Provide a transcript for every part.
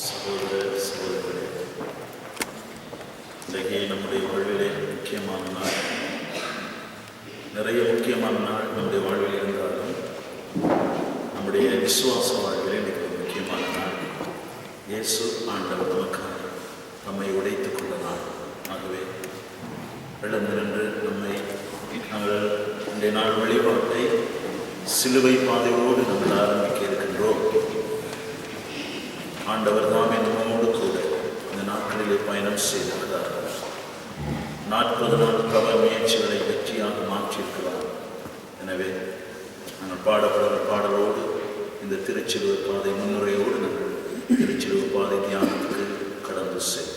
சகோதர சகோதரர்களே, இன்றைக்கு நம்முடைய வாழ்விலே முக்கியமான நாள், நிறைய முக்கியமான நாள் நம்முடைய வாழ்வில் இருந்தாலும் நம்முடைய விசுவாச வாழ்விலே இன்றைக்கு ஒரு முக்கியமான நாள். இயேசு ஆண்டவர் நமக்காக நம்மை உடைத்துக் கொண்ட நாள். ஆகவே எழுந்திருந்து நாங்கள் இன்றைய நாள் வழிபாட்டை சிலுவை பாதையோடு நாங்கள் ஆரம்பிக்க இருக்கின்றோம். ஆண்டவர் தாம் என்னோடு கூட இந்த நாட்களிலே பயணம் செய்திருக்கிறார். 40 நாள் தவ முயற்சிகளை வெற்றியாக மாற்றியிருக்கிறார். எனவே நாங்கள் பாடப்படுகிற பாடலோடு இந்த திருச்சிலுவை பாதை முன்னுரையோடு நாங்கள் திருச்சிலுவை பாதை தியானத்துக்கு கடந்து செல்வோம்.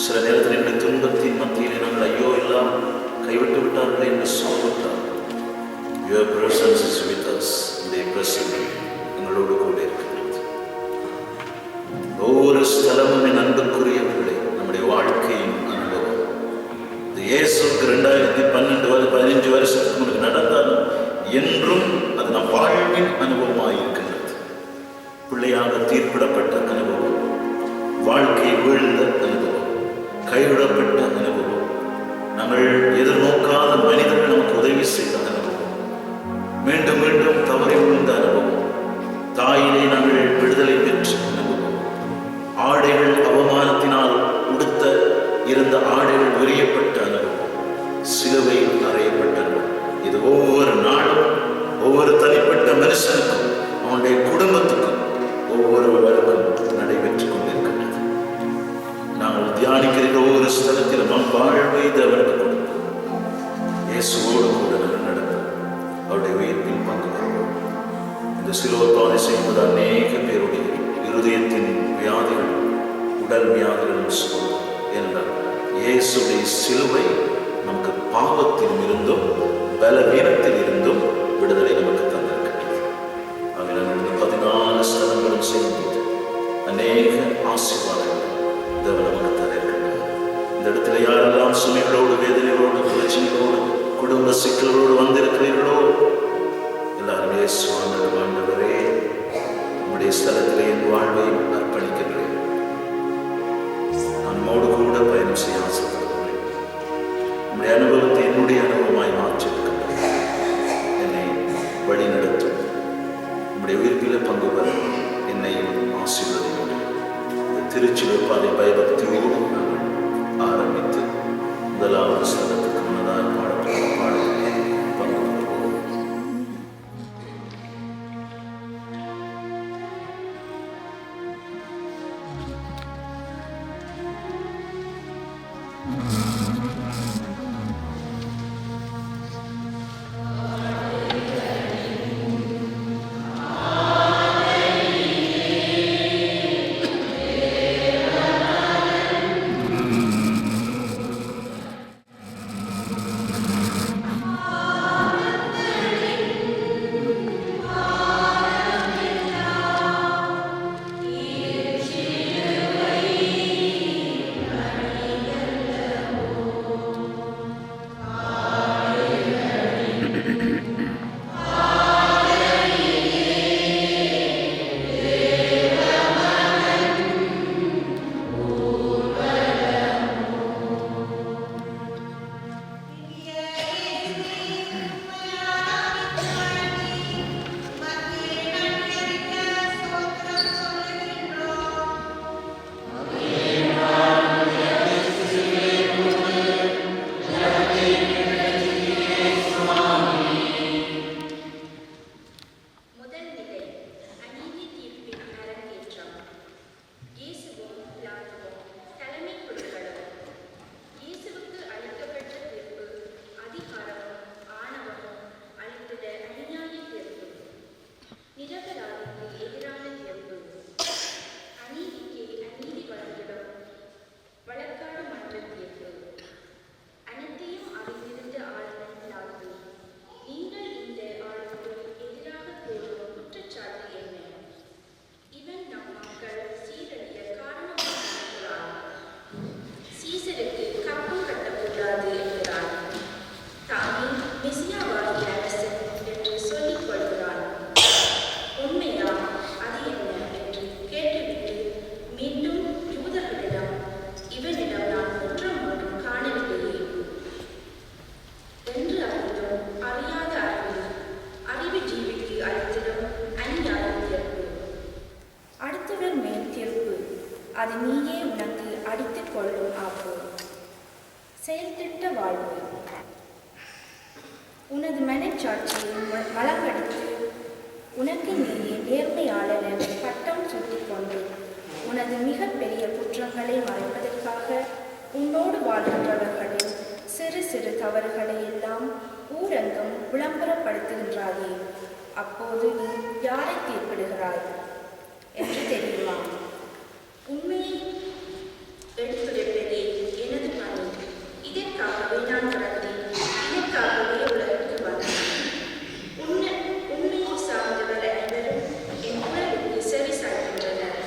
சில நேரத்தில் என்னுடைய துன்பத்தின் மத்தியிலே நாங்கள் ஐயோ எல்லாம் கைவிட்டு விட்டார்கள் என்று சொல்லிவிட்டார். Your presence is with us. இந்த பிரசன்னம் எங்களோடு கூட இருக்கிறது. ஒவ்வொரு ஸ்தலமும் என் அன்புக்குரியவர்களே, நம்முடைய வாழ்க்கையின் அனுபவம் இந்த இயேசுக்கு 2012-15 வருஷத்துக்கு முன்னாடி நடந்தாலும் என்றும் அது நம் வாழ்வின் அனுபவமாக இருக்கின்றது. பிள்ளையாக தீர்ப்பிடப்பட்ட அனுபவம், வாழ்க்கை வீழ்ந்த அனுபவம், கைவிடப்பட்ட அனுபவம், நாங்கள் எதிர்நோக்காத மனிதர்கள் நமக்கு உதவி செய்த அனுபவம், மீண்டும் மீண்டும் தவறி விழுந்த அனுபவம், தாயிலே நாங்கள் விடுதலை பெற்ற அனுபவம், ஆடைகள் அவமானத்தினால் உடுத்த இருந்த ஆடைகள் உரியப்பட்ட அனுபவம், சிலுவையில் அறையப்பட்ட அனுபவம். இது ஒவ்வொரு நாளும் ஒவ்வொரு தனிப்பட்ட மனுஷனுக்கும் அவனுடைய குடும்பத்துக்கும் ஒவ்வொருவருக்கும் நடைபெற்றுக் கொண்டிருக்கின்றது. நாங்கள் தியானிக்கிற ஒவ்வொரு ஸ்தலத்திலும் நம் வாழ்வை அவருக்கு கொடுத்து இயேசுவோடு கூட நாங்கள் நடந்தோம். அவருடைய உயிர்ப்பில் பங்கு பெறுவோம். இந்த சிலுவை பாதை செய்வது அநேக பேருடைய இருதயத்தின் வியாதிகள், உடல் வியாதிகள் சொல்லும். என்றால் இயேசுடைய சிலுவை நமக்கு பாவத்திலும் இருந்தும் பலவீனத்தில் இருந்தும் விடுதலை நமக்கு தந்திருக்கின்றது. அதில் நாங்கள் 14 ஸ்தலங்களும் செய்யும்போது அநேக ஆசீர்வாதங்கள் தேவன் நமக்கு தர இருக்கின்றார். இந்த இடத்துல யாரெல்லாம் சுமைகளோடு, வேதனைகளோடு, பிரச்சனைகளோடு, குடும்ப சிக்கல்களோடு வந்திருக்கிறீர்களோ எல்லாரும் இயேசு ஆண்டவரே, நம்முடைய ஸ்தலத்திலே என் வாழ்வை அர்ப்பணிக்கின்றேன். நம்மோடு கூட பயணம் செய்ய ஆசைப்படுகிறேன். நம்முடைய அனுபவத்தை என்னுடைய அனுபவமாய் மாற்றிருக்கின்றேன். என்னை வழி நடத்தும். நம்முடைய உயிர்ப்பிலே பங்கு பெற என்னை ஆசீர்வதிக்கிறேன். திருச்சிலுவை பாதை பயபக்தியோடு நாங்கள் ஆரம்பி மனச்சாட்சியை வளங்கெடுத்து உனக்கு நீயே நேர்மையாளர் என பட்டம் சூட்டிக்கொண்டு உனது மிகப்பெரிய குற்றங்களை மறைப்பதற்காக உன்னோடு வாழ்கின்றவர்களின் சிறு சிறு தவறுகளை எல்லாம் ஊரெங்கும் விளம்பரப்படுத்துகின்றாயே. அப்போது நீ யாரை தீர்ப்பிடுகிறாய் என்று தெரியுமா? உண்மையை எடுத்துரைப்பதே எனது பணி. இதற்காகவே நான் பிறந்தேன், இதற்காகவே உலகிற்கு வந்தேன். உண்மையை சார்ந்தவர் அனைவரும் என் குரலுக்கு செவி சாய்க்கின்றனர்.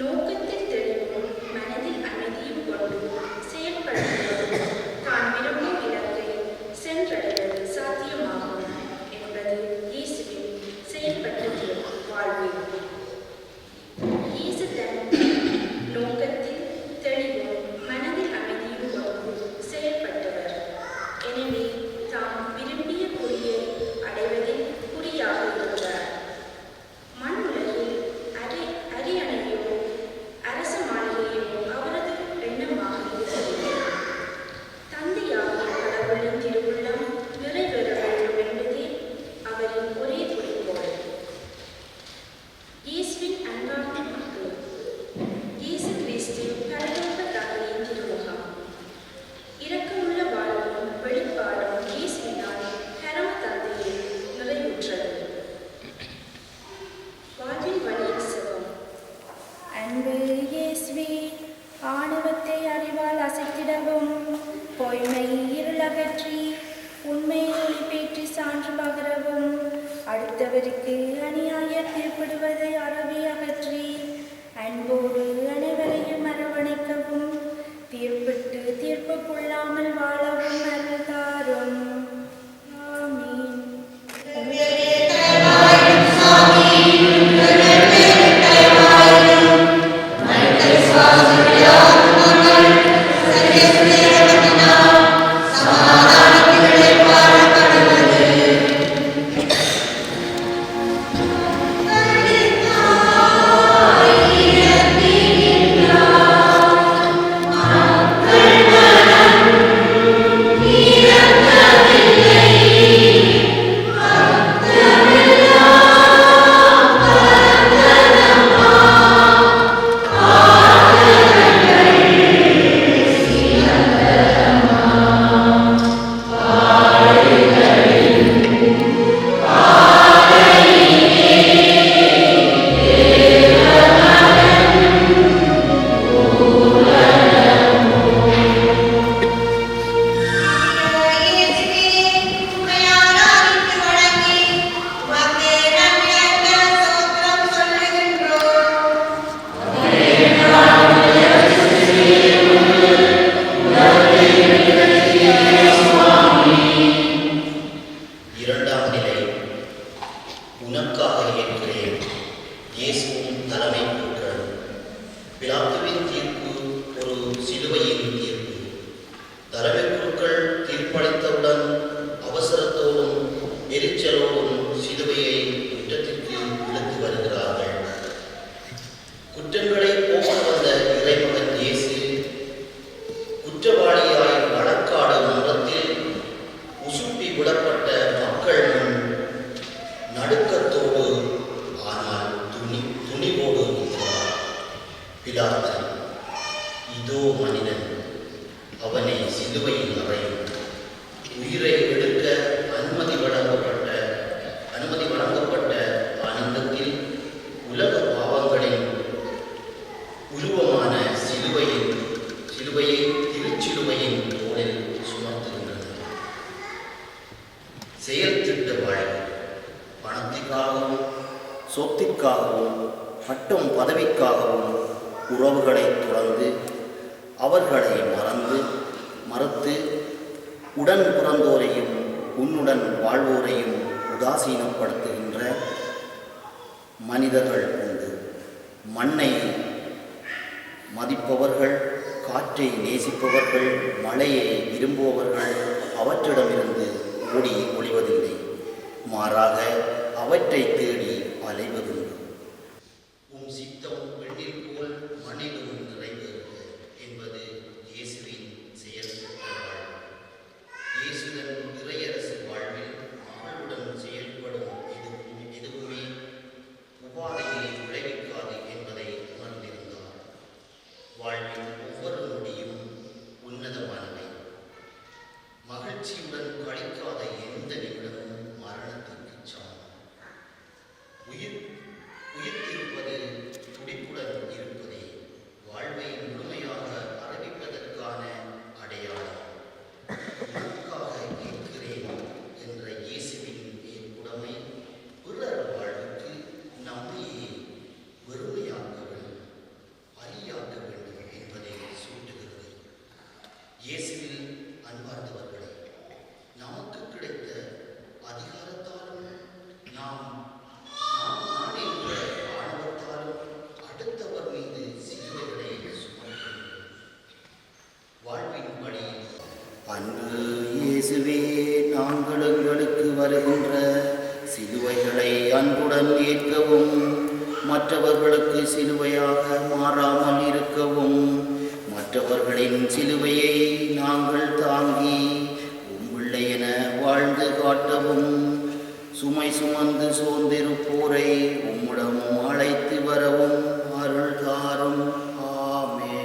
நோக்கத்தில் தெளிவும் மனதில் அமைதியும் கொண்டு செயல்படுத்துவதும் தான் விரும்பும் இலக்கை சென்றடைவது சாத்தியமாகும் என்பது இயேசுவின் செயல்பட்டு வாழ்வு. இயேசு தன் நோக்கத்தில் தெளிவும் மனதில் அமைதியும் கொண்டு செயல்பட்டவர். எனவே தாம் விரும்பிய குறியை அடைவதில் குறியாக இருந்தார். மண் உலகில் அரியணையோ அரச மாளிகையோ அவரது எண்ணமாக இருந்தது. தந்தையாகிய கடவுளின் திருவுள்ளம் நிறைவேற வேண்டும் என்பதே அவரின் ஒரே குறிக்கோள். இயேசுவின் அன்பான மக்கள், இயேசு கிறிஸ்து பரலோக தந்தையின் திருமுகம். இரக்கமுள்ள வாழ்வும் வெளிப்பாடும் இயேசுவினால் பரம தந்தையில் நிறைவுற்றது. வாழ்வின் வழியில் செல்வம். அன்பு இயேசுவே, ஆணவத்தை அறிவால் அசைத்திடவும் பொய்மை இருளகற்றி உண்மை ஒளிபேற்றி சான்று பகரவும் அடுத்தவருக்கு அநியாய தீர்ப்பிடுவதை அறவே அகற்றி அன்போடு அனைவரையும் அரவணைக்கவும் தீர்ப்பிட்டு தீர்ப்புக்குள்ளாமல் வாழவும் அருள் தாரும். ஆமீன். சொத்திற்காகவும் பட்டம் பதவிக்காகவும் உறவுகளை துறந்து அவர்களை மறந்து உடன் பிறந்தோரையும் உன்னுடன் வாழ்வோரையும் உதாசீனப்படுத்துகின்ற மனிதர்கள் உண்டு. மண்ணை மதிப்பவர்கள், காற்றை நேசிப்பவர்கள், மழையை விரும்புபவர்கள் அவற்றிடமிருந்து ஓடி ஒளிவதில்லை, மாறாக அவற்றை தேடி அலைவதுண்டு. உம் சித்தம் பெண்ணில் போல் மண்ணிலும் நிறைவேறுக என்பது இயேசுவின் செயல். இயேசுவின் இறையரசு வாழ்வில் இயேசுவே, நாங்கள் எங்களுக்கு வருகின்ற சிலுவைகளை அன்புடன் ஏற்கவும், மற்றவர்களுக்கு சிலுவையாக மாறாமல் இருக்கவும், மற்றவர்களின் சிலுவையை நாங்கள் தாங்கி உம்பிள்ளை என வாழ்ந்து காட்டவும், சுமை சுமந்து சோர்ந்திருப்போரை உம்மிடம் அழைத்து வரவும் அருள் தாரும். ஆமென்.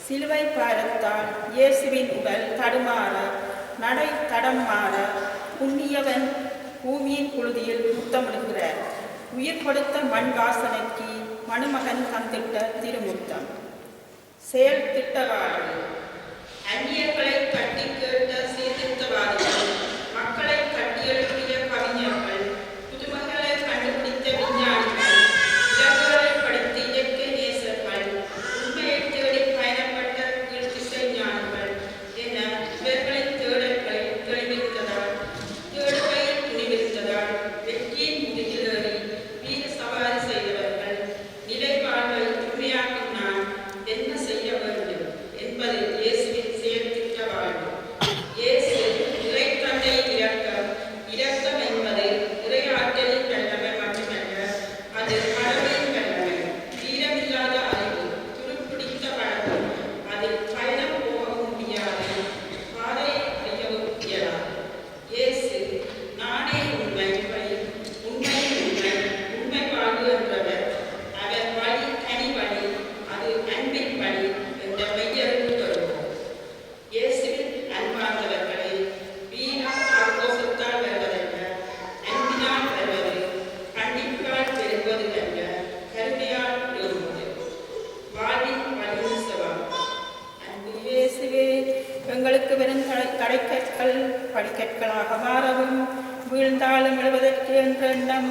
சிலுவை பாரத்தால் இயேசுவின் உடல் தடுமாற, நடை தடம் மாற, புண்ணியவன் பூமியின் புழுதியில் முத்தமிடுகிறார். உயிர் கொடுத்த மண் வாசனைக்கு மணமகன் தந்திட்ட திருமுத்தம். செயல் திட்டவாறு அந்நியர்களை கட்டி கேட்ட சீர்திருத்தவாதிகள், மக்களை கட்டியெழுப்பிய கவிஞர்கள், புதுமைகளை கண்டுபிடித்த விஞ்ஞானிகள், இலக்குகளை படித்த இயற்கை நேசர்கள், உண்மையை தேடி பயணப்பட்ட கீழ்த்திசை ஞானிகள் என இவர்களின் தேடல்களை தெளிவித்ததால், தேடுகையில் துணிவித்ததால், வெற்றியின் முதுகில் ஏறி வீர சவாரி செய்தவர்கள், நிலை வாழ்வை உண்மையாக்கும் நான் என்ன செய்ய வேண்டும் என்பது இயேசுவின் செயற்திட்ட வாழ்வு. இயேசு இறைத்தந்தையின் இரக்கம். இரக்கம் என்பது இறையாற்றலின் வல்லமை மட்டுமல்ல, அது கடவுளின் வல்லமை. வீரமில்லாத அறிவு, துருப்பிடித்த பழக்கம், அதில் பயணம் போகவும் முடியாது, பாதையை அறியவும் இயலாது. இயேசு நானே உண்மை வழி, உண்மை உண்மை, உண்மை வாழ்வு என்றவர். அவர் வழி தனி வழி, அது அன்பின் வழி என்ற மெய்யறிவு பெறுவோம். இயேசுவின் அன்பார்ந்தவர்களே, வீண ஆக்ரோஷத்தால் வருவதல்ல, அன்பினால் வருவது, கண்டிப்பால் பெறுவது அல்ல, கருணையால் பெறுவது. வாழ்வின் வழி செவம். அன்பு இயேசுவே, எங்களுக்கு வெறும் கடைக்கற்கள் படிக்கற்களாக மாறவும், வீழ்ந்தாலும் எழுவதற்கு என்ற எண்ணம்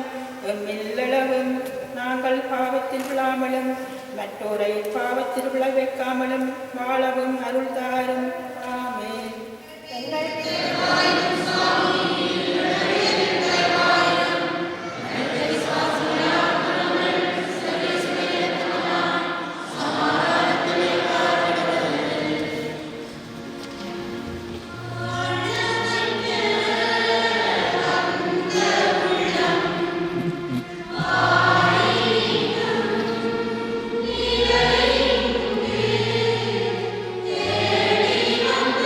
எம்மில்லளவும், நாங்கள் பாவத்தில் விழாமலும் மற்றோரை பாவத்தில் விளைவிக்காமலும் வாழவும் அருள் தாரும். ஆமென். தேடி வந்த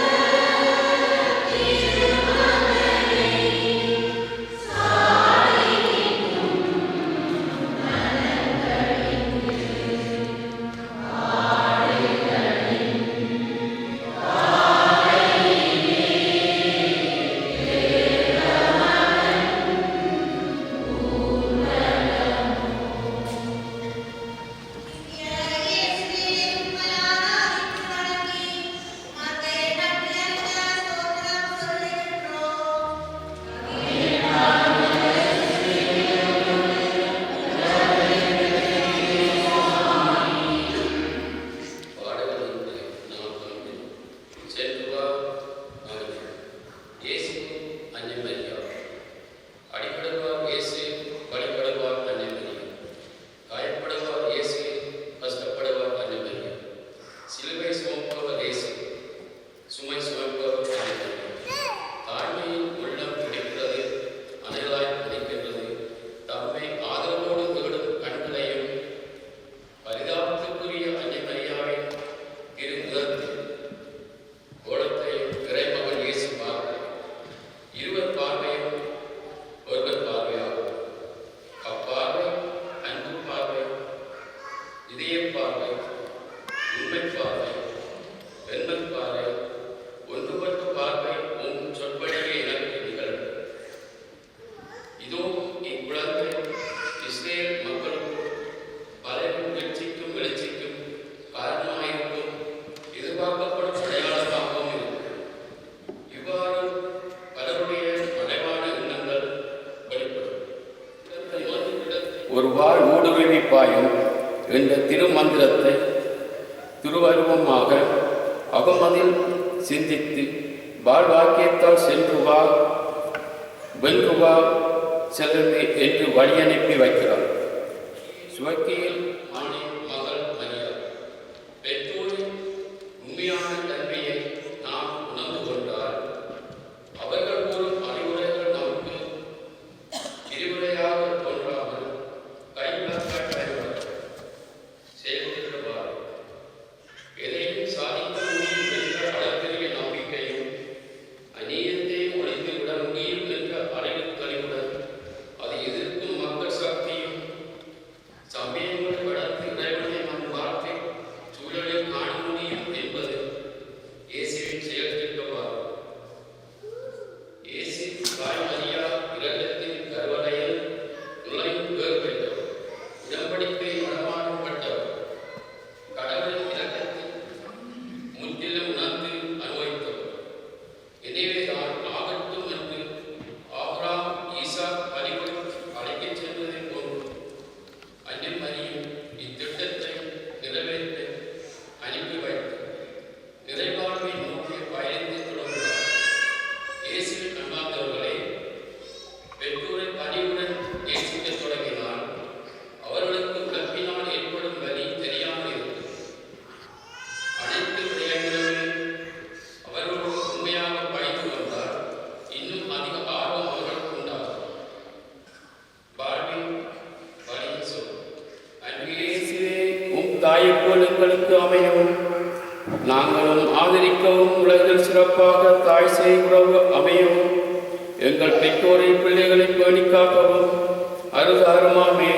ஒரு வாழ் ஊடுருவி பாயும் என்ற திருமந்திரத்தை திருவருவமாக அகமதில் சிந்தித்து வாழ்வாக்கியத்தால் சென்று வா வென்று வா செல்லுமே என்று வழியனுப்பி வைக்கிறார். சுவக்கியில் ஆணை மகள் மரியா பெற்றோரின் உண்மையான தன்மையை நாம் உணர்ந்து கொண்டால் அவர்கள் கூறும் அறிவுரைகள் நமக்கு விரிவுரையாக தோன்றாமல் கைவிடப்பட்டவர் செயல்படுவார். எதையும் சாதிக்க முடியும் என்ற அளப்பெரிய நம்பிக்கையும் அநீதத்தை ஒழித்துவிட முடியும் என்ற அறிவுறுத்தலுடன் அதை எதிர்க்கும் மக்கள் சக்தியும் சமயங்கள் கடந்து இறைவனை நம் வார்த்தை சூழலில் காண முடியும் என்பது இயேசுவின் செயல் திட்டமாகும். இயேசு தாய் மரியா இரக்கத்தின் கருவறையில் நுழையும் பேர் பெற்றவர், உடன்படிக்கை நடமாடப்பட்டவர், கடவுளின் இரக்கத்தை முற்றிலும் உணர்ந்து அனுபவித்தவர். எனவேதான் ஆகட்டும் என்று ஆபிரகாம் ஈசாக் பலிபீடம் அழைக்கச் சென்றதை போன்று அன்னை மரியும் இத்திட்டத்தை நிறைவேற்ற அனுப்பி வைத்தார். நிறைவாழ்வை நோக்கி பயணித்து தொடர்ந்தார். இயேசுவின் அன்பார்ந்தவர்களே, பெற்றோரை பணிவுடன் நேசிக்கத் தொடங்கினால் அவர்களுக்கு உழைப்பினால் ஏற்படும் வலி தெரியாமல் இருக்கும். அனைத்து விடயங்களிலும் அவர்களோடு உண்மையாக பயந்து வந்தால் இன்னும் அதிக ஆர்வம் அவர்களுக்கு உண்டாகும். வாழ்வின் வழியை சொல். அன்பு இயேசுவே, உம் தாயைப் போல் எங்களுக்கு அமையவும் நாங்களும் ஆதரிக்கவும் உலகில் சிறப்பாக தாய் சேய் உறவு அமையவும் எங்கள் பெற்றோரை பிள்ளைகளை பேணி காக்கவும் அருளாருமாமே.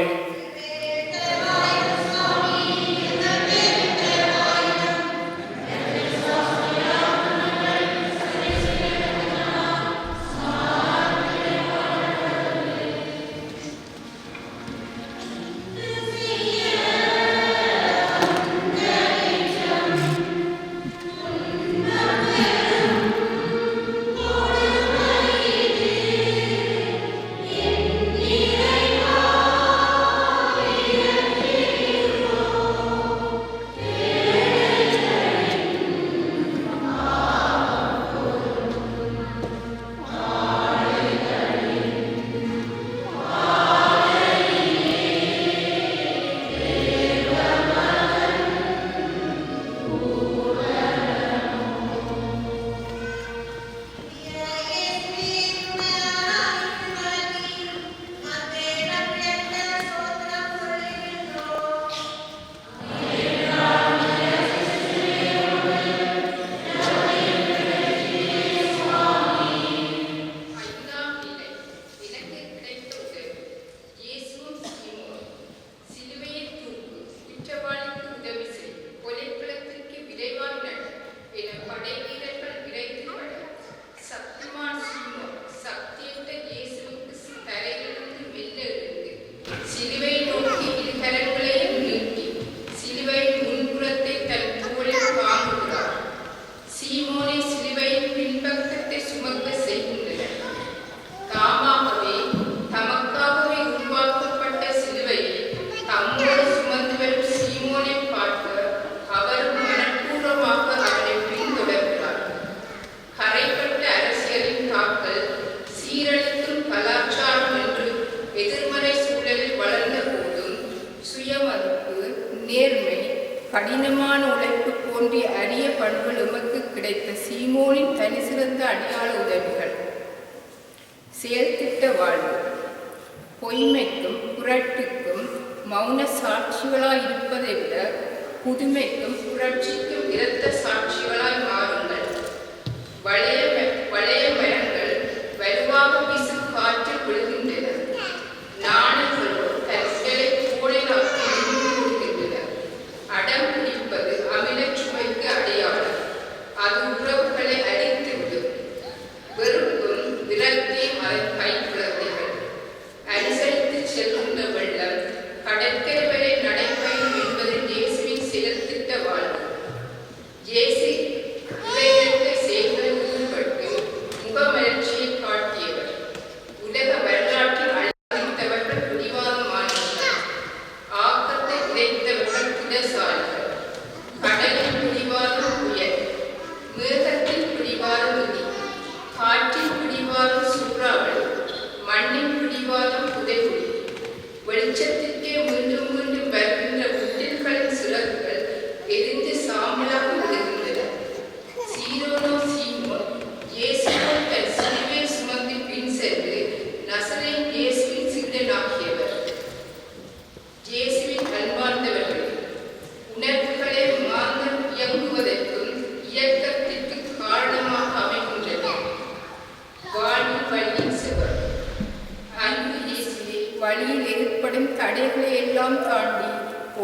கடினமான உழைப்பு போன்ற அரிய பண்புகள் எமக்கு கிடைத்த சீமோனின் தனிசிறந்த அடையாள உதவிகள். செயல்திட்ட வாழ்வு. பொய்மைக்கும் புரட்டுக்கும் மௌன சாட்சிகளாய் இருப்பதை விட புதுமைக்கும் புரட்சிக்கும் இரத்த சாட்சிகளாய் மாறுங்கள். வளைய மரங்கள் வலுவாக வீசும் காற்றில் விழுகின்றன. நாணல்களோ தற்களை கோடையாக்கி விடுகின்றன. அடம் பிடிப்பது அமிலச் சுவைக்கு அடையாளம். அது உறவுகளை அழித்துவிடும். வெறுப்பும் விரக்தியும் கைக்குழந்தைகள். அனுசரித்து செல்கின்ற வெள்ளம் கடற்கரை வரை நடைபயணம் என்பது இயேசுவின் செயல்திட்ட வாழ்வு. இயேசு இறைவனுக்கு செயல்களில் ஈடுபட்டு வெளிச்சத்திற்கே மீண்டும் மீண்டும் வருகின்ற புற்றில்களின் சிறகுகள் எரிந்து சாம்பலாக விழுகின்றன. சீரோனோ சீமோன் இயேசுவை தன் சிலுவை சுமந்து பின் சென்று நசரேன் இயேசுவின் சீடனாகியவர். இயேசுவின் அன்பார்ந்தவர்களே, உணர்வுகளை மாந்தம் இயங்குவதற்கும் இயக்கத்திற்கு காரணமாக அமைகின்றன. வாழ்வு வழியின் செவர். அன்பு இயேசுவே, வழியில் ஏற்படும் தடைகளை எல்லாம் தாண்டி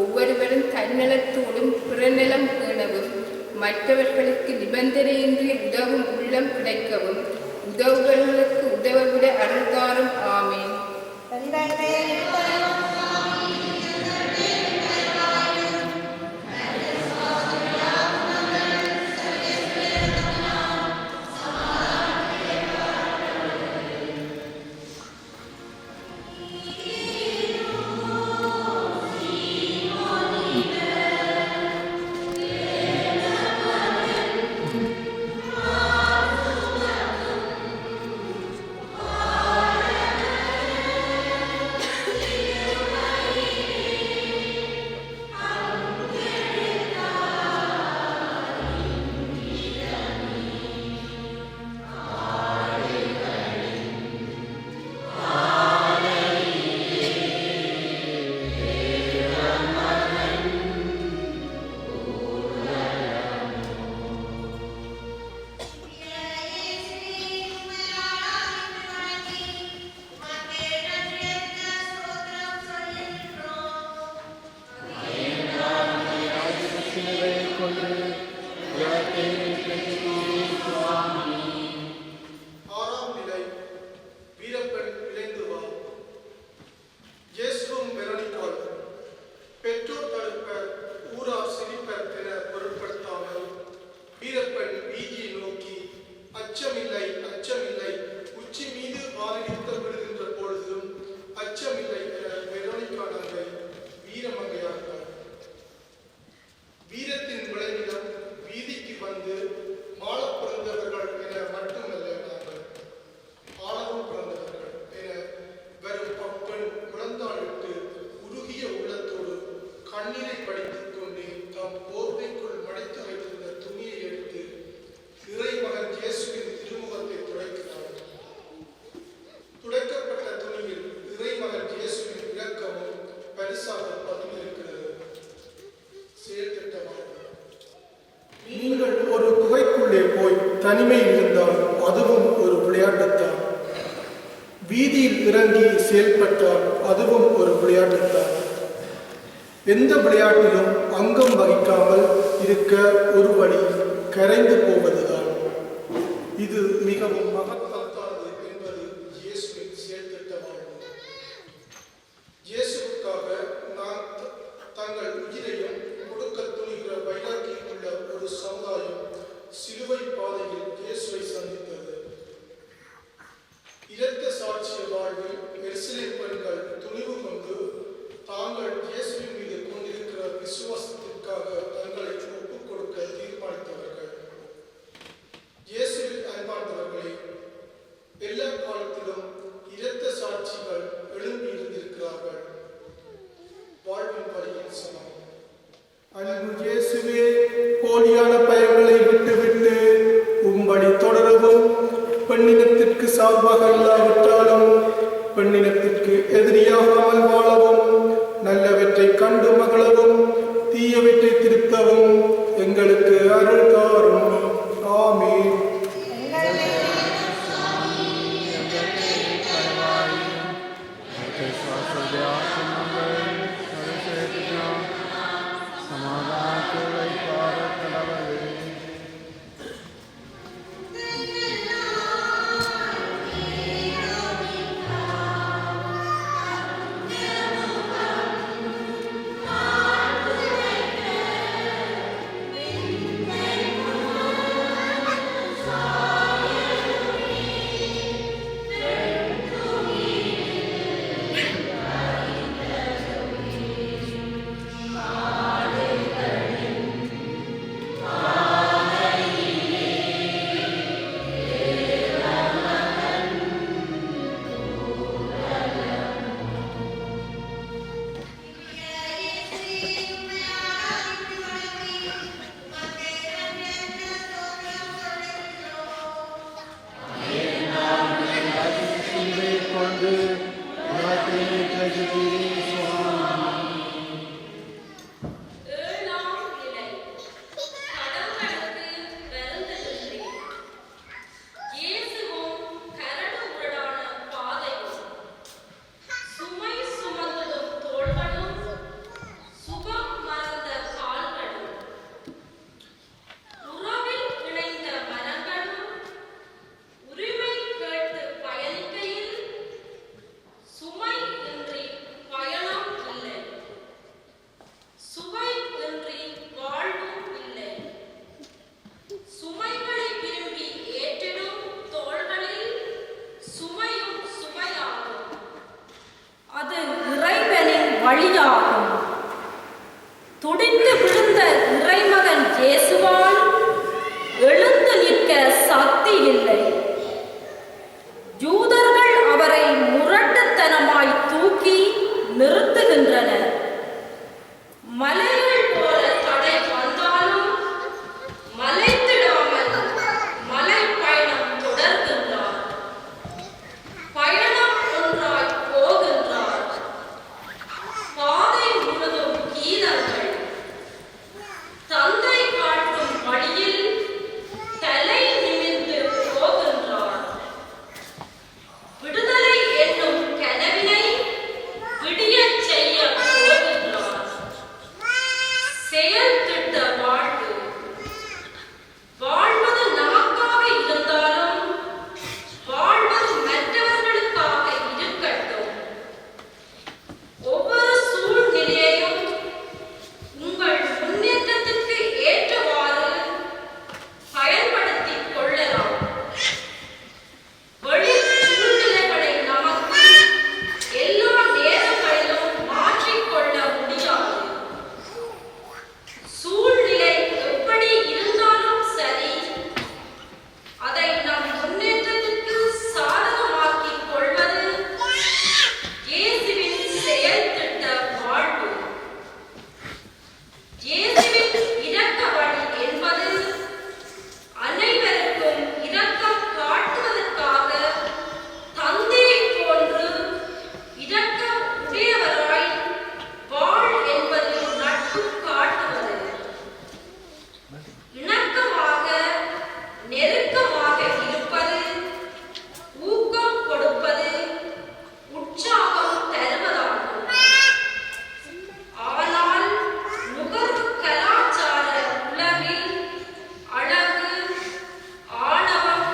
ஒவ்வொருவரும் தன்னலத்தோடும் பிறநலம் பேணவும் மற்றவர்களுக்கு நிபந்தனையின்றி உதவும் உள்ளம் கிடைக்கவும் உதவுகளுக்கு உதவவிட அருள்தாரும். ஆமேன். தனிமையில் இருந்தால் அதுவும் ஒரு விளையாட்டுத்தான். வீதியில் இறங்கி செயல்பட்டால் அதுவும் ஒரு விளையாட்டுத்தான். எந்த விளையாட்டிலும் அங்கம் வகிக்காமல் இருக்க ஒரு வழி கரைந்து போவதுதான். இது மிகவும் மகத்தானது என்பது இயேசுவின் செயல்திட்டமாகும். இயேசுவுக்காக நான் தங்கள் உயிரையும் கொடுக்க துணிகிற வைராக்கியம் உள்ள ஒரு சமுதாயம் சிலுவை பாதையில் இயேசுவை சந்தித்தது. இரத்த சாட்சிய வாழ்வில் எருசலேம் பெண்கள் துணிவு கொண்டு தாங்கள் இயேசுவின் மீது கொண்டிருக்கிற விசுவாசத்திற்காக தங்களை ஒப்புக் கொடுக்க தீர்மானித்தவர்கள். இயேசுவில் அன்பார்ந்தவர்களே, வழியாகும். துடிந்து விழுந்த இறைமகன் இயேசுவால் எழுந்து நிற்க சக்தி இல்லை. யூதர்கள் அவரை முரட்டுத்தனமாய் தூக்கி நிறுத்துகின்றனர். மலைகள் போல தடை வந்தாலும் மலைத்திடாமல் மலை பயணம் தொடர்கின்றார். பயணம் ஒன்றாய் போகின்றார். பாதை முழுதும் கீதங்கள். தந்தை காட்டும் வழியில் தலை நிமிர்ந்து போகின்றார். விடுதலை என்னும் கனவினை விடியச் செய்ய போகின்றார். செயல் திட்ட வாழ்வு. வாழ்வது நமக்காக இருந்தாலும் வாழ்வது மற்றவர்களுக்காக இருக்கட்டும். ஒவ்வொரு சூழ்நிலையையும் உங்கள் முன்னேற்றத்திற்கு ஏற்றவாறு பயன்படுத்திக் கொள்ளலாம். வெளி சூழ்நிலைகளை நமக்கு எல்லா நேரங்களிலும் மாற்றிக்கொள்ள முடியாது. சூழ்நிலை எப்படி இருந்தாலும் சரி, அதை நம் முன்னேற்றத்திற்கு சாதகமாக்கிக் கொள்வது இயேசுவின் செயல் திட்ட வாழ்வு. இயேசுவின் இரக்க வழி என்பது அனைவருக்கும் இரக்கம் காட்டுவதற்காக தந்தையை போன்று இரக்கம் உடையவராய் வாழ் என்பது நட்பு காட்டுவது. இணக்கமாக நெருக்கமாக இருப்பது, ஊக்கம் கொடுப்பது, உற்சாகம் தருவதாகும். ஆனால் நுகர்வு கலாச்சார உலகில் அழகு, ஆணவம்,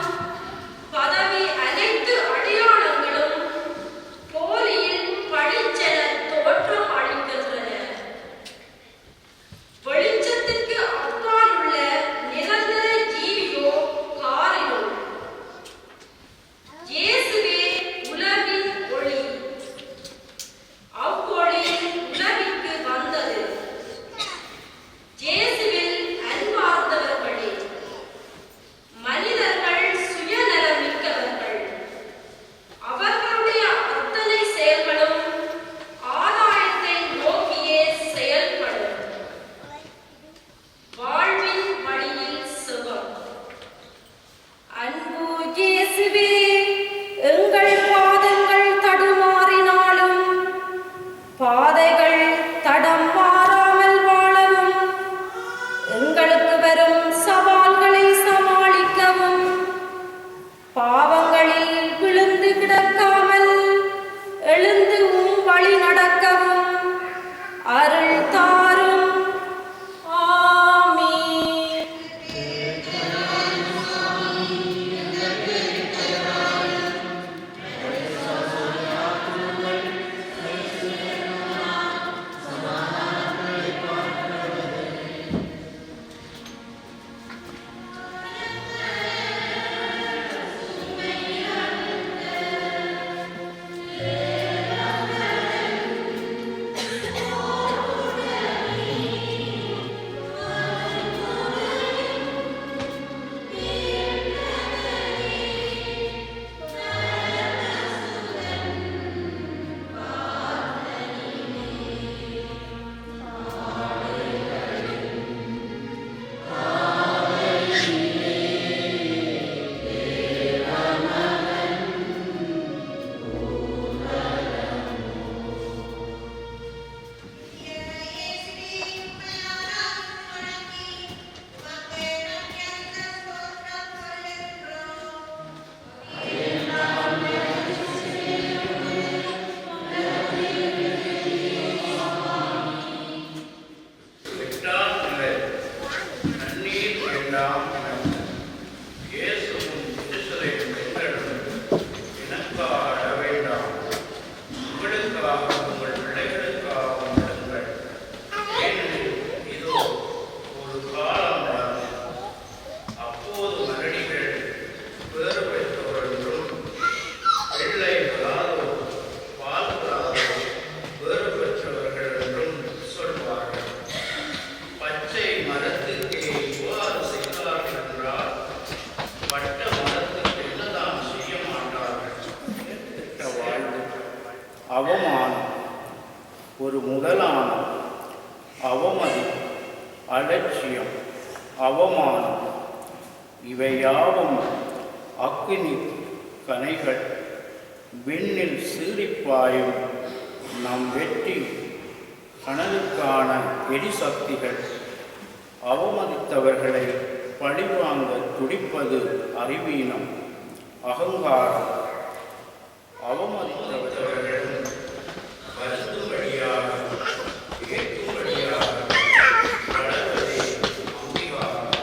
பதவி அனைத்து அடையாளங்களும் போலியில் பளிச்சென தோற்றம் அளிக்கின்றன. வெளிச்சத்திற்கு அப்பால் உள்ள நிரந்தர ஜீவியோ காரிலோ. இயேசுவே உலகின் ஒளி. அவ்வொளி உலகிற்கு வந்தது. இயேசுவில் அன்பார்ந்தவர்களே, மனிதர்கள் சுயநலமிக்கவர்கள். அவர்களுடைய அத்தனை செயல்களும் ஆதாயத்தை நோக்கியே செயல்படும். வாழ்வின் வழியில் சுகம். அன்பு இயேசுவே, எங்கள் பாதங்கள் தடுமாறினாலும் பாதைகள் தடம் மாறாமல் வாழவும், எங்களுக்கு வரும் சவால்களை சமாளிக்கவும், பாவங்களில் விழுந்து கிடக்காமல் எழுந்து வழி நடக்கவும் அருள் தாரும். ஆமீன். ஒரு முதலானம், அவமதி, அலட்சியம், அவமானம் இவையாவும் அக்கினி கனைகள். விண்ணில் சீறிப்பாயும் நம் வெற்றி கனலுக்கான எரிசக்திகள். அவமதித்தவர்களை பழிவாங்க துடிப்பது அறிவீனம், அகங்காரம். அவமதித்தவர்கள் வருந்தும்படியாக ஏற்கும்படியாக வளர்வதே அங்கீகாரம்.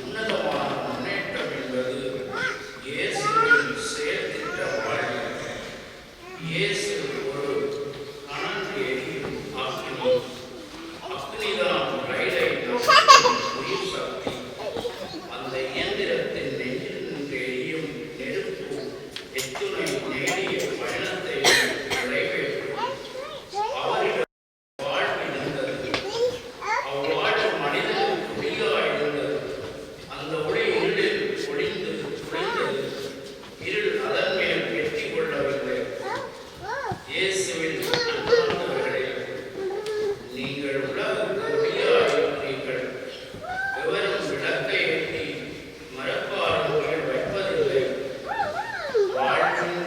உன்னதமான முன்னேற்றம் என்பது இயேசுவின் செயல்திட்ட வாழ்வு. இயேசு ஒரு கனல் எரியும் அக்னி. அக்னிதான் ரயிலை உயிர் சக்தி. அந்த இயந்திரத்தின் நெஞ்சில் நின்று எரியும் நெருப்பு எத்துணை நேரிய பயணத்தை நிறைவேற்றும். அவரிடம் வாழ்வு இருந்தது. அவ்வாழ்வு மனிதனுக்கு ஒளியாய் இருந்தது. அந்த ஒளி இருளில் ஒளிந்தது. இருள் அதன் மேல் வெற்றி கொள்ளவில்லை. இயேசுவில் அன்பார்ந்தவர்களே, நீங்கள் உலகுக்கு ஒளியாயிருக்கிறீர்கள். எவரும் விளக்கை ஏற்றி மரப்பாரின் கீழ் வைப்பதில்லை. வாழ்வின்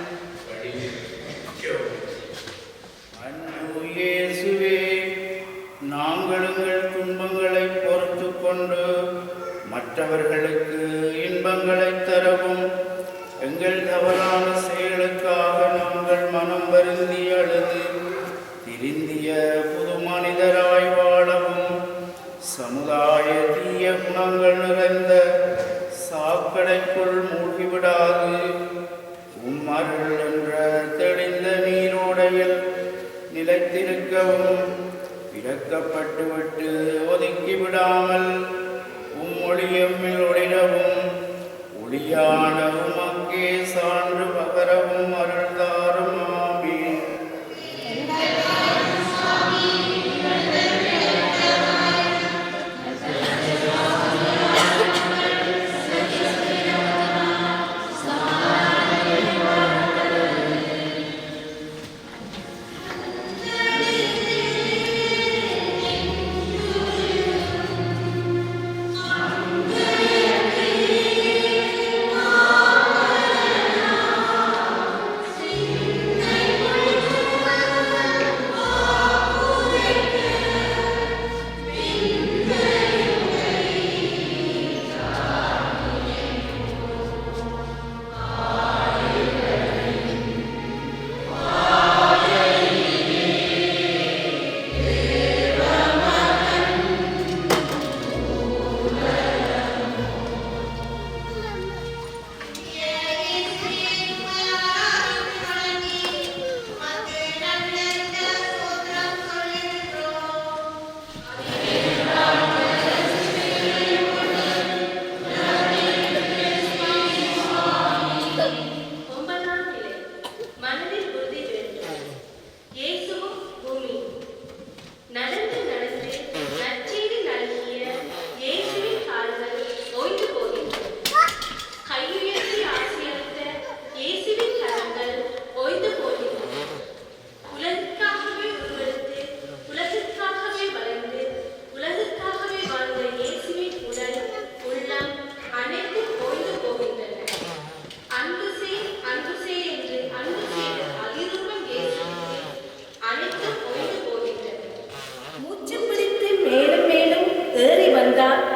வடிவில் அன்பு இயேசுவே, நாங்கள் எங்கள் துன்பங்களை பொறுத்து கொண்டு மற்றவர்களுக்கு இன்பங்களை தரவும், எங்கள் தவறான செயலுக்காக நாங்கள் மனம் வருந்தி அழுது திருந்திய புது மனிதராய் வாழவும், சமுதாய தீய குணங்கள் நிறைந்த சாக்கடைக்குள் மூழ்கிவிடாது உம்மருள் என்ற தெளிந்த நீரோடையில் நிலைத்திருக்கவும், இறக்கப்பட்டுவிட்டு ஒதுக்கிவிடாமல் ஒளியம்மில் ஒளிரவும், ஒளியான உமக்கே சான்று பகரவும் அருள்தாரும். ஆமென்.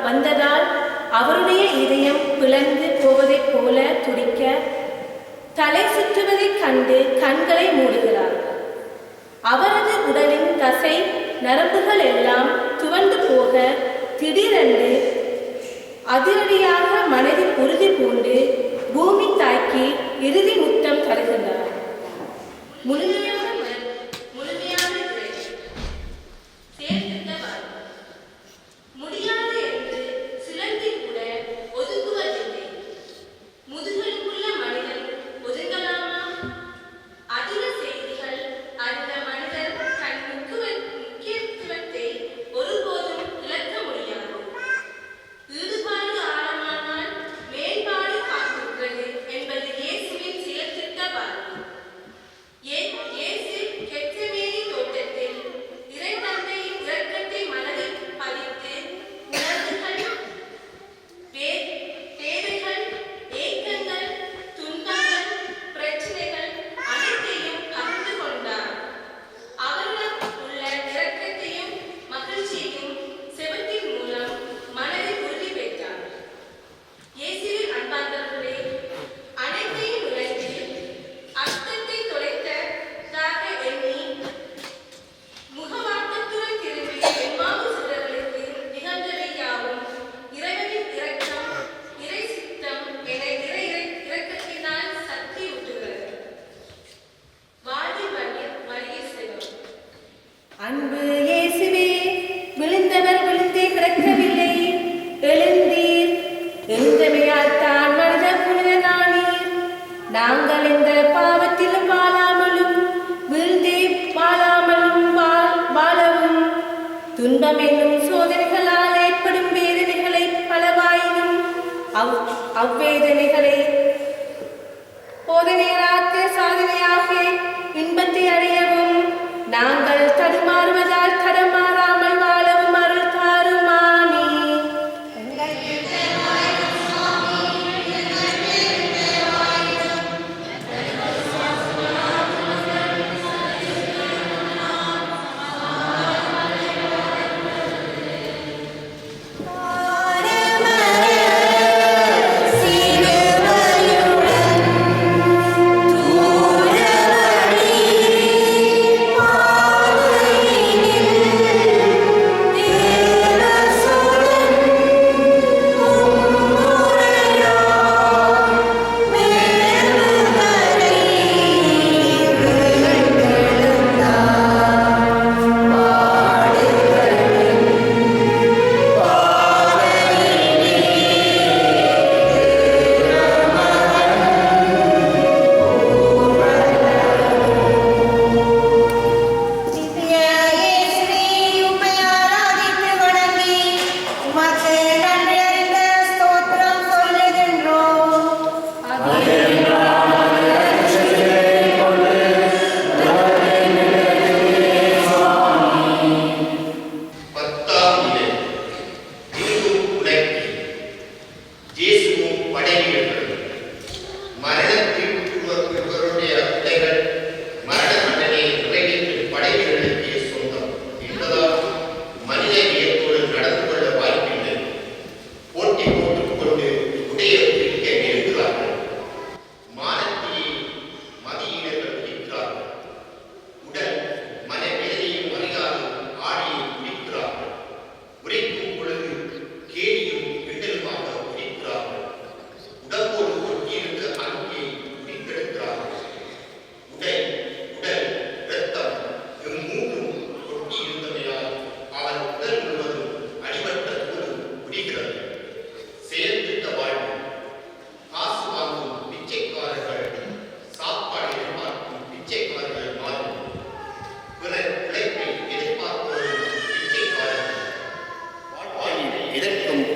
வந்ததால் அவருடைய இதயம் பிளந்து போவதைப் போல துடிக்க, தலை சுற்றுவதைக் கண்டு கண்களை மூடுகிறார். அவரது உடலின் தசை நரம்புகள் எல்லாம் துவண்டு போக திடீரென்று அதிரடியாக மனதில் உறுதி பூண்டு பூமி தாக்கி இறுதி முத்தம் தருகின்றார். என்பது இயேசுவின் செயல்திட்ட வாழ்வு. துன்பம் என்னும் சோதனைகளால் ஏற்படும் வேதனைகளை பலவாயினும் அவ்வேதனைகளை போதனைகளாக்க சாதனையாக இன்பத்தை அடையவும் நாங்கள் தடுமாறுவதால் தடமாறாமல் வாழவும் அருள் தாருமாமே.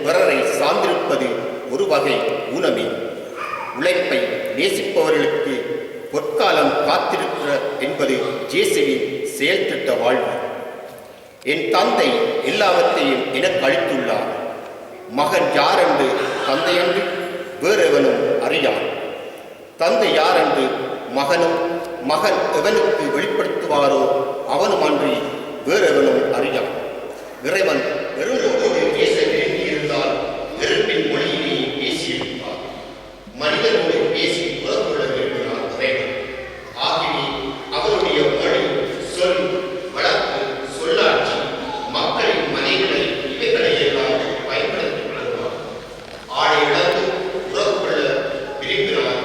பிறரை சார்ந்திருப்பது ஒரு வகை ஊனமே. உழைப்பை நேசிப்பவர்களுக்கு பொற்காலம் காத்திருக்கிற என்பது இயேசுவின் செயல் திட்ட வாழ்வு. என் தந்தை எல்லாவற்றையும் எனக்கு அளித்துள்ளார். மகன் யாரென்று தந்தையன்று வேறெவனும் அறியான். தந்தை யாரென்று மகனும் மகன் எவனுக்கு வெளிப்படுத்துவாரோ அவனும் அன்றி வேறெவனும் அறியான். இறைவன் வெறும்போது பேச வேண்டியிருந்தால் நெருப்பின் மொழியிலேயே பேசியிருப்பார். மனிதனோடு பேசி புறப்பட விரும்பினார் இறைவன். ஆகவே அவருடைய மொழி, சொல், வழக்கு, சொல்லாட்சி, மக்களின் மனைகளை இவைகளை எல்லாம் பயன்படுத்திக் கொள்வார். ஆடை இழந்து உறவு கொள்ள விரும்பினார்.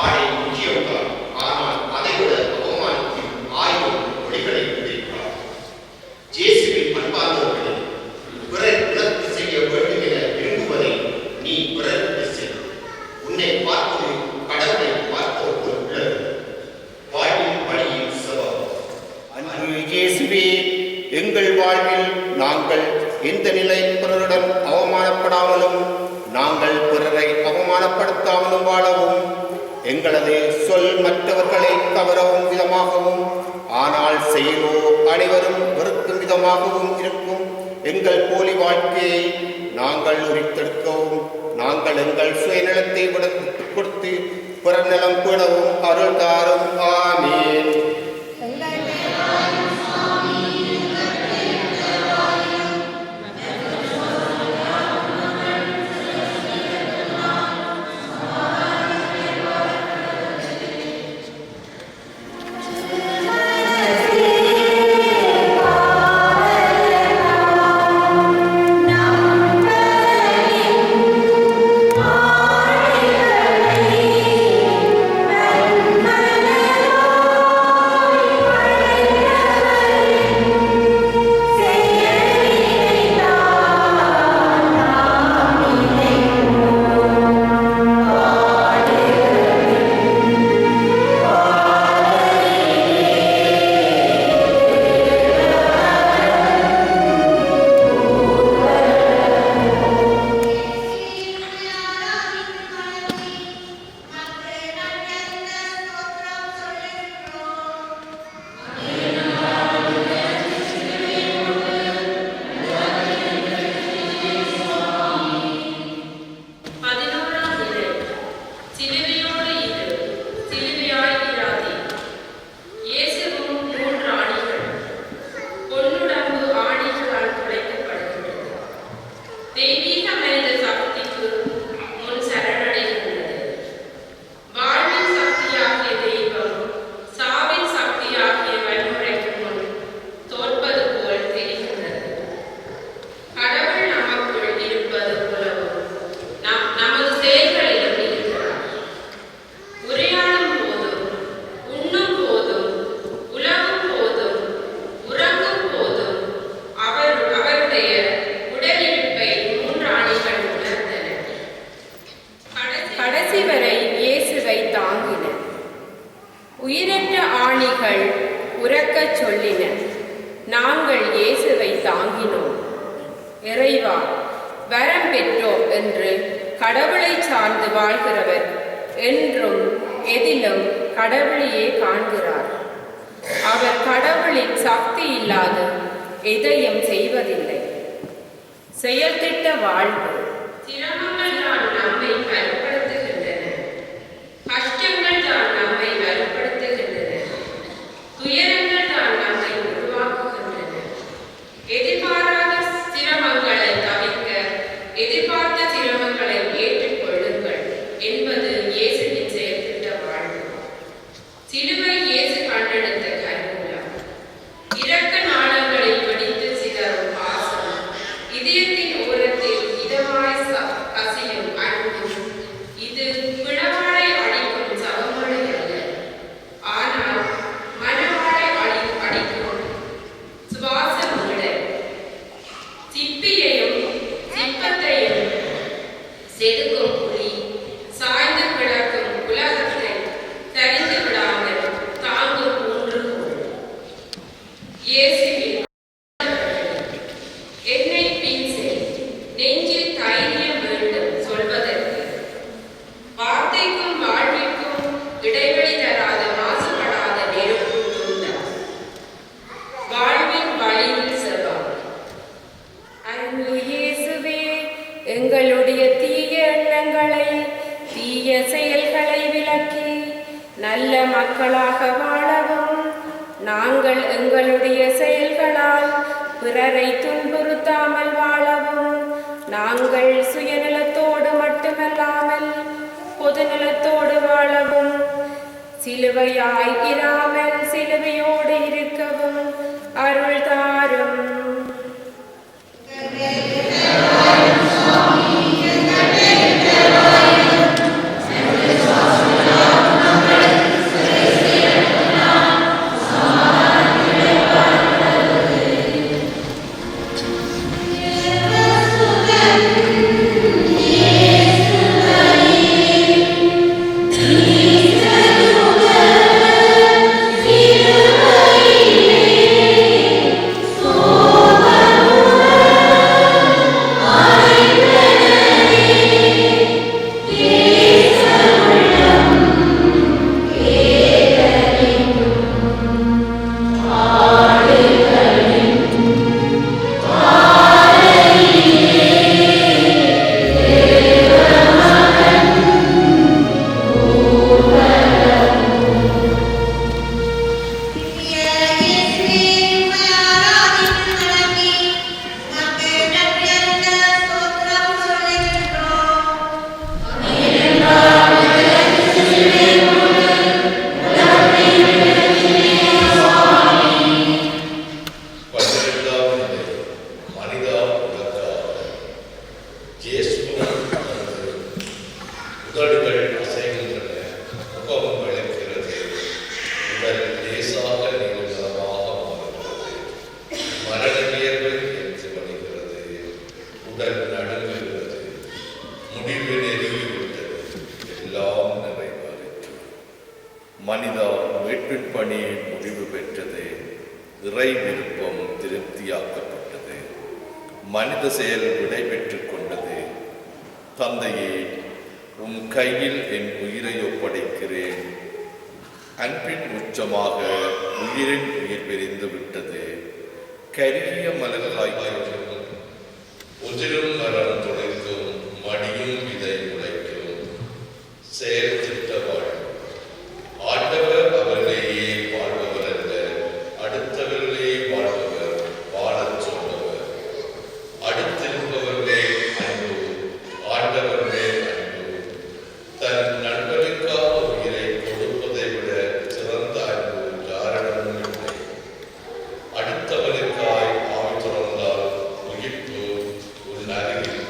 ஆடை முக்கியம்தான். ஆனால் அதைவிட அவமானத்தில் 1000 மொழிகளை கொண்டிருக்கிறார். இயேசுவின் அன்பார்ந்தவர்களே, பிறர் உனக்கு செய்ய வேண்டும் என விரும்புவதை நீ பிறருக்கு செய். உன்னை பார்ப்பது கடவுளை பார்ப்பது போல் உள்ளது. வாழ்வின் வழியில் சவால். அன்பு இயேசுவே, எங்கள் வாழ்வில் நாங்கள் எந்த நிலை பிறரிடம் அவமானப்படாமலும் நாங்கள் பிறரை அவமானப்படுத்தாமலும் வாழவும், எங்களது சொல் மற்றவர்களை கவரவும் விதமாகவும் ஆனால் செயலோ அனைவரும் வெறுக்கும் விதமாகவும் இருக்கும் எங்கள் போலி வாழ்க்கையை நாங்கள் உரித்தெடுக்கவும், நாங்கள் எங்கள் சுயநலத்தை விடுவித்துக் கொடுத்து பிறர் நலம் பெறவும் அருள் தாரும். ஆமீன். Amen. நாங்கள் இயேசுவை தாங்கினோம். இறைவா, வரம் பெற்றோம் என்று கடவுளை சார்ந்து வாழ்கிறவர் என்றும் எதிலும் கடவுளையே காண்கிறார். அவர் கடவுளின் சக்தி இல்லாத எதையும் செய்வதில்லை. செயல்திட்ட வாழ்வு. சிரமங்கள் தான் நம்மை வலுப்படுத்துகின்றன. கஷ்டங்கள் தான் நம்மை வலுப்படுத்துகின்றன. துயரங்கள் தான் நம்மை உருவாக்குகின்றன. எதிர்பாராத சிரமங்களை தவிர்க்க எதிர்பார்த்த சிரமங்களை ஏற்றுக்கொள்ளுங்கள் என்பது இயேசுவின் செயல்திட்ட வாழ்வு. சிலுவை இயேசு கண்டெடுத்த கருவூலம். இரக்க நாளங்களை பிடித்து சிதறும் பாசம், இதயத்தின் ஓரத்தில் இதமாய் கசியும் அன்பு. இது பிளவாடை அடிக்கும் சவமழை அல்ல, ஆனால் மனவாடை அடிக்கும் சுவாசம் விட. சிப்பியையும் சிப்பத்தையும் செதுக்கும் புலி சாய்ந்து கிடக்கும் உலகத்தை தரிந்து விடாமல் தாங்கும் ஊன்றுகோல். இயேசுவின் என்னை பின் செய், நெஞ்சில் தைரியம் வேண்டும் சொல்வதற்கு. வார்த்தைக்கும் வாழ்விற்கும் இடைவெளி தராத மாசுபடாத நெருப்பு துண்டம். வாழ்வின் வழியில் செல்வார். அன்பு இயேசுவே, எங்களுடைய தீய எண்ணங்களை தீய செயல்களை விலக்கி நல்ல மக்களாக வாழவும், நாங்கள் எங்களுடைய செயல்களால் பிறரை துன்புறுத்தாமல் வாழவும், நாங்கள் சுயநலத்தோடு மட்டுமல்லாமல் பொதுநலத்தோடு வாழவும், சிலுவையாய் இராமல் சிலுவையோடு இருக்கவும் அருள் தாரும். மனிதா மீட்பின் பணி முடிவு பெற்றது. இறை விருப்பம் திருப்தியாக்கப்பட்டது. மனித செயல் விடை பெற்றுக் கொண்டது. தந்தையே, உம் கையில் என் உயிரை ஒப்படைக்கிறேன். அன்பின் உச்சமாக உயிரின் உயிர் பிரிந்து விட்டது. கருகிய மலர்களாய்க்கும் உதிரும் மரம் துளைக்கும், மடியும் விதை முளைக்கும். செயல் திட்ட வாழ்வு. ஆண்டவர் அவர்களையே வாழ்பவர் அல்ல, அடுத்தவர்களே வாழ்பவர், வாழச் சொல்பவர். அடுத்திருப்பவர்களே அன்பு, ஆண்டவர்களே அன்பு. தன் நண்பனுக்காக உயிரை கொடுப்பதை விட சிறந்த அன்பு யாரிடமும் இல்லை. அடுத்தவனுக்காய் ஆவி துறந்தால் உயிர்ப்பு உன் அருகில்.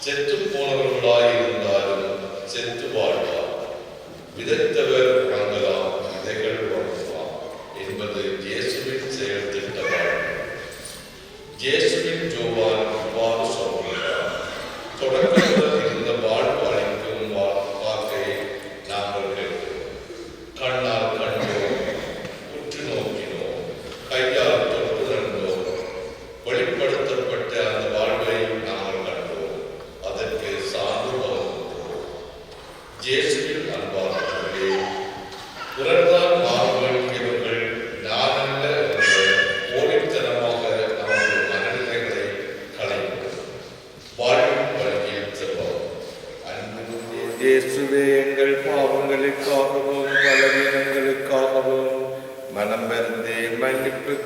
செத்து போனவர்களாயிருந்தாலும் செத்து வாழ்வார். விதைத்தவர் உணங்கலாம், விதைகள் உணங்கலாம் என்பது இயேசுவின் செயல் திட்டமாகும். இயேசுவின் ஜோவான் இவ்வாறு சொல்கிறார்: தொடக்கத்தில் இருந்த வாழ்வு அளிக்கும் வாக்கை நாங்கள் கேட்டோம். கண்ணால் கண்டோம், உற்று நோக்கினோம், கையால் தொட்டு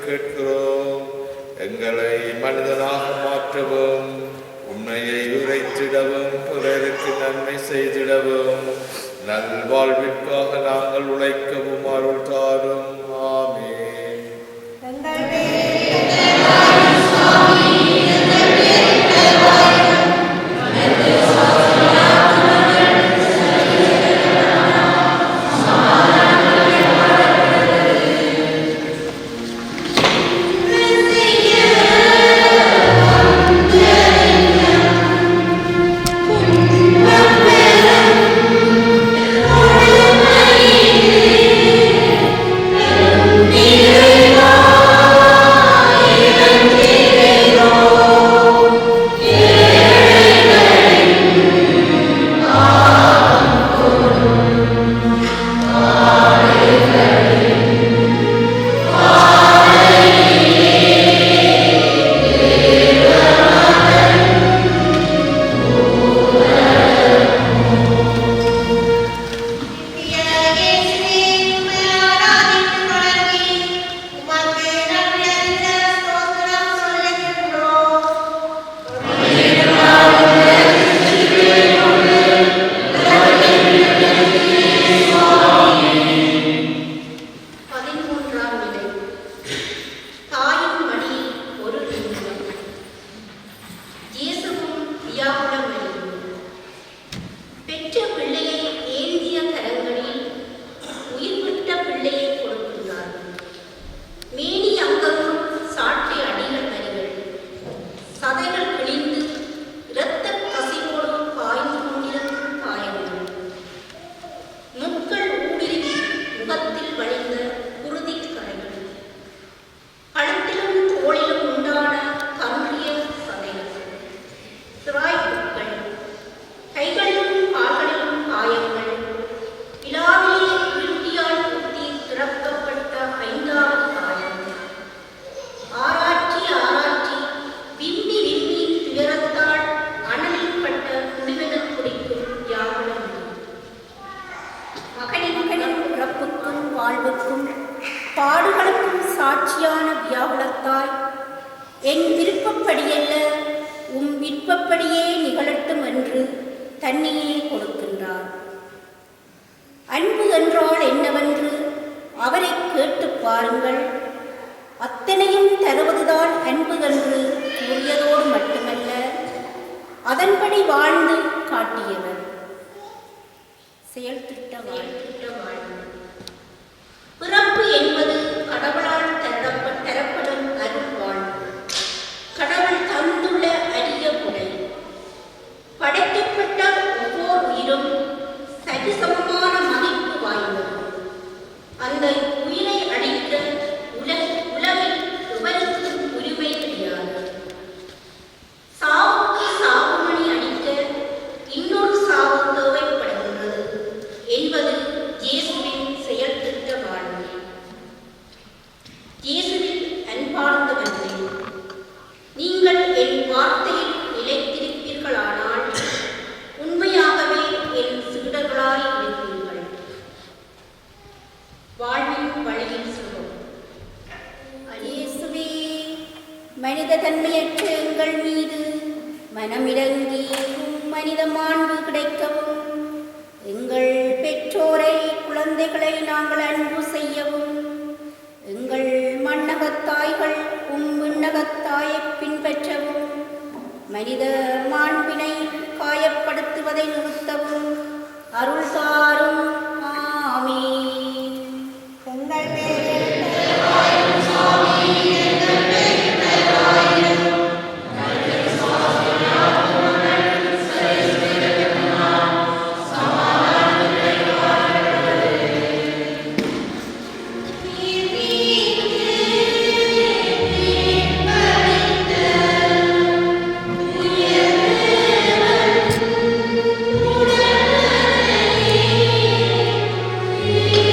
கேட்கிறோம். எங்களை மனிதனாக மாற்றவும், உண்மையை உரைத்திடவும், பிறருக்கு நன்மை செய்திடவும், நல்வாழ்விற்காக நாங்கள் உழைக்கவும் அருள் தாரும். ஆமென். பாடுகளுக்கும் சாட்சியான வியாகுலத்தாய், என் விருப்பப்படியல்ல உம் விருப்பப்படியே நிகழட்டும் என்று தன்னையே கொடுக்கின்றார். அன்பு என்றால் என்னவென்று அவரை கேட்டு பாருங்கள். அத்தனையும் தருவதுதான் அன்பு என்று கூறியதோடு மட்டுமல்ல, அதன்படி வாழ்ந்து காட்டியவர். செயல் திட்ட வாழ்வு. பிறப்பு என்பது கடவுளால் தரப்படும் அருள் வாழ்வு. கடவுள் தந்துள்ள அரிய குடை. படைக்கப்பட்ட ஒவ்வொரு உயிரும் சரிசமமான மதிப்பு வாய்ந்தது. அந்த உயிரை அளிக்க உலகில் எவருக்கும் உரிமை கிடையாது. சாவுக்கு சாவுமணி அளிக்க இன்னொரு சாவு தேவைப்படுகின்றது என்பது இயேசுவின் செயல் திட்ட வாழ்வு. இயேசுவின் அன்பார்ந்தவர்களே, நீங்கள் என் வார்த்தையில் நிலைத்திருப்பீர்களானால் உண்மையாகவே என் சீடர்களாய் இருப்பீர்கள். வாழ்வின் வழியில் சொல்லும் இயேசுவே, மனித தன்மையற்ற எங்கள் மீது மனமிறங்கி மனித மாண்பு கிடைக்கவும், எங்கள் பெற்றோரை குழந்தைகளை நாங்கள் அன்பு செய்யவும், எங்கள் மண்ணகத்தாய்கள் விண்ணகத்தாயை பின்பற்றவும், மனித மாண்பினை காயப்படுத்துவதை நிறுத்தவும் அருள் தாரும். ஆமென். Yeah.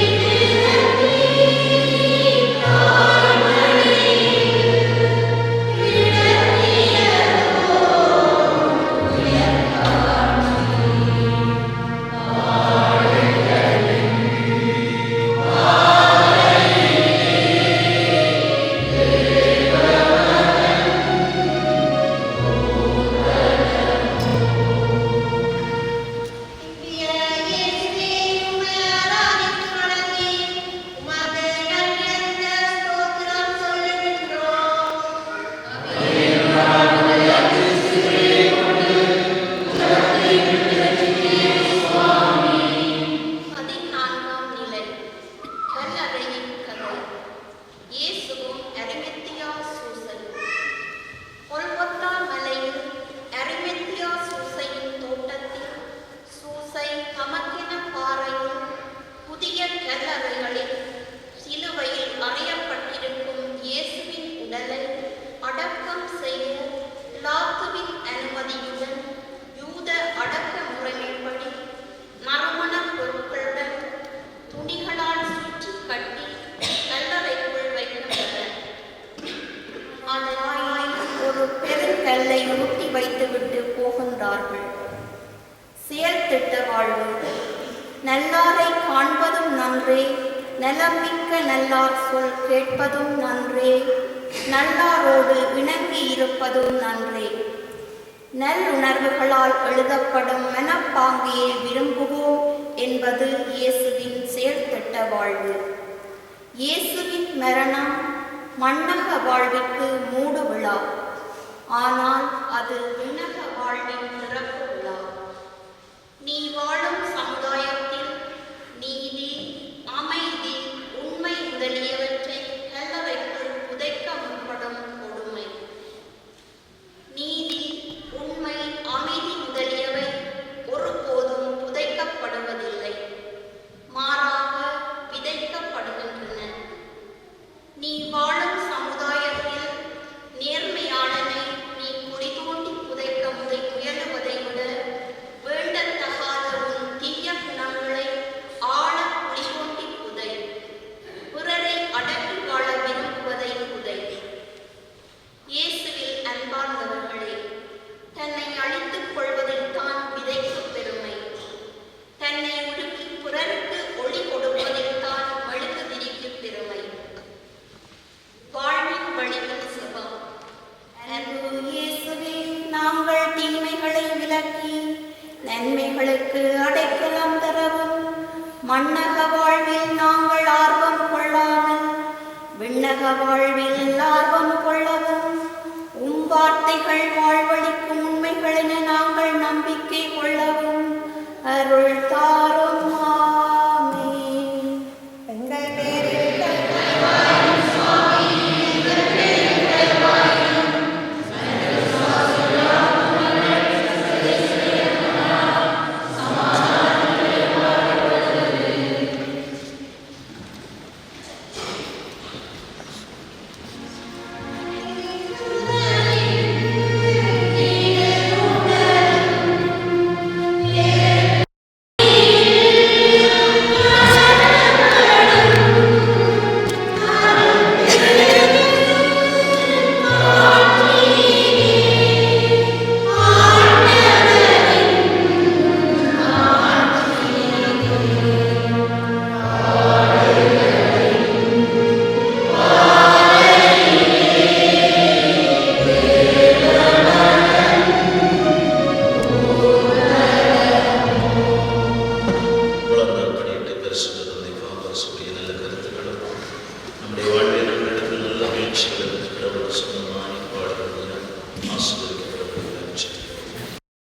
அந்த வாயில் ஒரு பெருங்கல்லை ஊட்டி வைத்துவிட்டு போகின்றார்கள். செயல் திட்ட வாழ்வு. நல்லாரை காண்பதும் நன்றே, நலமிக்க நல்லார் சொல் கேட்பதும் நன்றே, நல்லாரோடு இணங்கி இருப்பதும் நன்றே. நல்லுணர்வுகளால் எழுதப்படும் மனப்பாங்கியை விரும்புவோம் என்பது இயேசுவின் செயல்திட்ட வாழ்வு. இயேசுவின் மரணம் மண்ணக வாழ்விற்கு மூடு விழா, ஆனால் அது விண்ணக வாழ்வின் திறப்பு விழா. நீ வாழும் சமுதாயத்தில் நீதி, அமைதி, உண்மை முதலியவற்றை கல்லறைக்குள் புதைக்க முற்படும் கொடுமை. நீதி, உண்மை, அமைதி முதலியவை ஒருபோதும் புதைக்கப்படுவதில்லை, மாறாக விதைக்கப்படுகின்றன. நீ வாழும் சமுதாயத்தில் நேர்மையாளனை நீ குழி தோண்டி புதைக்க முயலுவதை விட வேண்டத்தகாத உன் தீய குணங்களை ஆழ குழி தோண்டி புதை. பிறரை அடக்கி வாழ விரும்புவதை புதை. இயேசுவில் அன்பார்ந்தவர்களே, தன்னை அழித்துக் கொள்வதில் தான் விதைக்கு பெருமை. தன்னை உருக்கி பிறருக்கு ஒளி கொடுப்பதில் தான் மெழுகுதிரிக்கு பெருமை. வாழ்வின் வழியில் சுகம். அன்பு இயேசுவே, நாங்கள் தீமைகளை விலக்கி நன்மைகளுக்கு அடைக்கலம் தரவும், மண்ணக வாழ்வில் நாங்கள் ஆர்வம் கொள்ளாமல் விண்ணக வாழ்வில் ஆர்வம் கொள்ளவும், வார்த்தைகள் வாழ்வழிக்கும் உண்மைகளென நாங்கள் நம்பிக்கை கொள்ளவும் அருள் தாரும்.